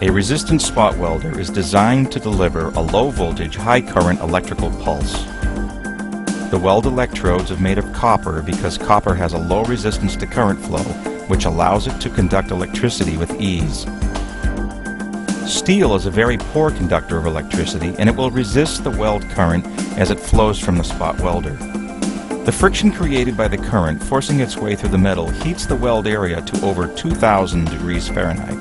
A resistance spot welder is designed to deliver a low voltage, high current electrical pulse. The weld electrodes are made of copper because copper has a low resistance to current flow, which allows it to conduct electricity with ease. Steel is a very poor conductor of electricity, and it will resist the weld current as it flows from the spot welder. The friction created by the current forcing its way through the metal heats the weld area to over 2,000 degrees Fahrenheit.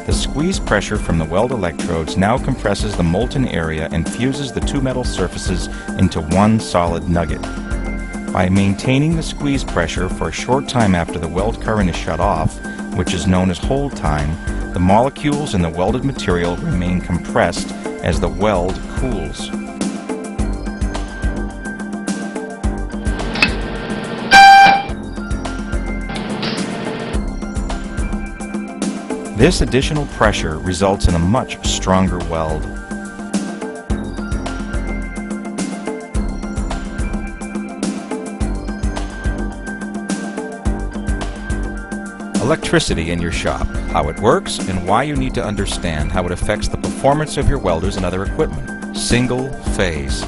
The squeeze pressure from the weld electrodes now compresses the molten area and fuses the two metal surfaces into one solid nugget. By maintaining the squeeze pressure for a short time after the weld current is shut off, which is known as hold time, the molecules in the welded material remain compressed as the weld cools. This additional pressure results in a much stronger weld. Electricity in your shop, how it works, and why you need to understand how it affects the performance of your welders and other equipment. Single phase.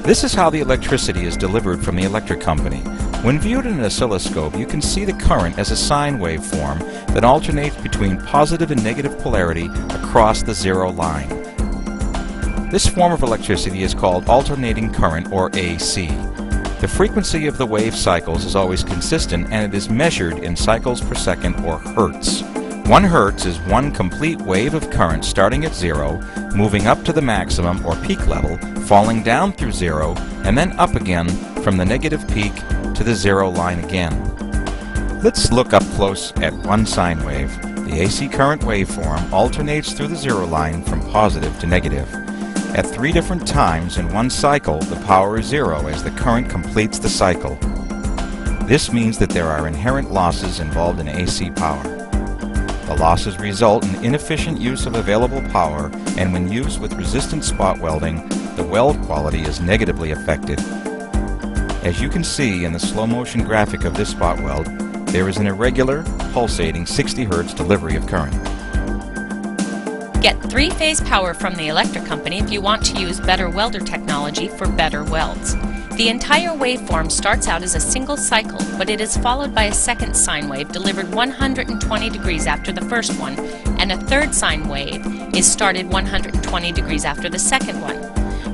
This is how the electricity is delivered from the electric company. When viewed in an oscilloscope, you can see the current as a sine wave form that alternates between positive and negative polarity across the zero line. This form of electricity is called alternating current, or AC. The frequency of the wave cycles is always consistent, and it is measured in cycles per second, or hertz. 1 hertz is one complete wave of current starting at zero, moving up to the maximum or peak level, falling down through zero, and then up again from the negative peak to the zero line again. Let's look up close at one sine wave. The AC current waveform alternates through the zero line from positive to negative. At 3 different times in one cycle, the power is zero as the current completes the cycle. This means that there are inherent losses involved in AC power. The losses result in inefficient use of available power, and when used with resistant spot welding, the weld quality is negatively affected. As you can see in the slow motion graphic of this spot weld, there is an irregular, pulsating 60 Hz delivery of current. Get 3-phase power from the electric company if you want to use better welder technology for better welds. The entire waveform starts out as a single cycle, but it is followed by a second sine wave delivered 120 degrees after the first one, and a third sine wave is started 120 degrees after the second one.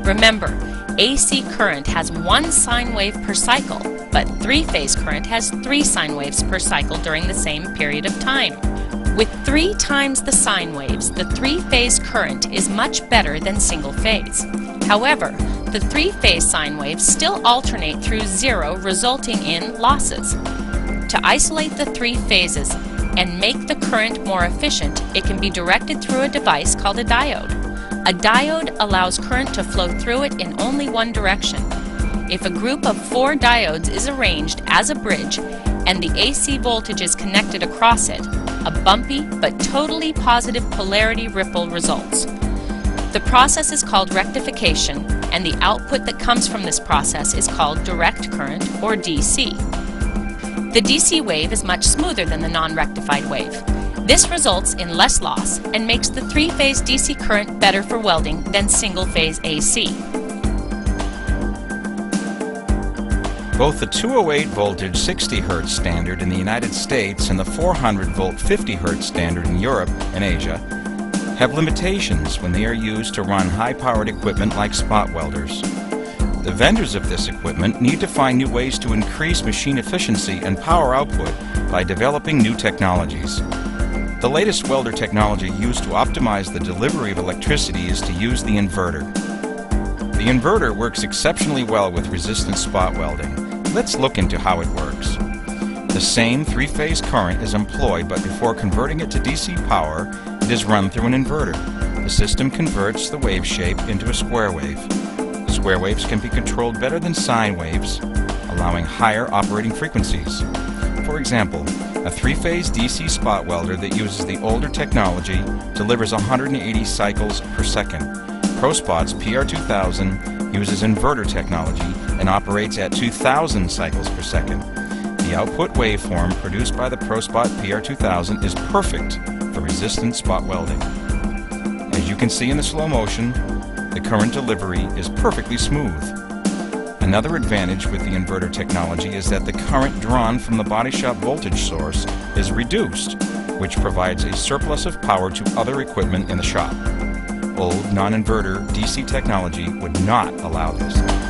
Remember, AC current has 1 sine wave per cycle, but 3-phase current has 3 sine waves per cycle during the same period of time. With 3 times the sine waves, the 3-phase current is much better than single phase. However, the 3-phase sine waves still alternate through zero, resulting in losses. To isolate the 3 phases and make the current more efficient, it can be directed through a device called a diode. A diode allows current to flow through it in only one direction. If a group of 4 diodes is arranged as a bridge and the AC voltage is connected across it, a bumpy but totally positive polarity ripple results. The process is called rectification, and the output that comes from this process is called direct current, or DC. The DC wave is much smoother than the non-rectified wave. This results in less loss and makes the 3-phase DC current better for welding than single-phase AC. Both the 208 voltage 60 Hz standard in the United States and the 400 volt 50 Hz standard in Europe and Asia have limitations when they are used to run high-powered equipment like spot welders. The vendors of this equipment need to find new ways to increase machine efficiency and power output by developing new technologies. The latest welder technology used to optimize the delivery of electricity is to use the inverter. The inverter works exceptionally well with resistant spot welding. Let's look into how it works. The same 3-phase current is employed, but before converting it to DC power, it is run through an inverter. The system converts the wave shape into a square wave. Square waves can be controlled better than sine waves, allowing higher operating frequencies. For example, a 3-phase DC spot welder that uses the older technology delivers 180 cycles per second. ProSpot's PR2000 uses inverter technology and operates at 2,000 cycles per second. The output waveform produced by the ProSpot PR2000 is perfect for resistant spot welding. As you can see in the slow motion, the current delivery is perfectly smooth. Another advantage with the inverter technology is that the current drawn from the body shop voltage source is reduced, which provides a surplus of power to other equipment in the shop. Old non-inverter DC technology would not allow this.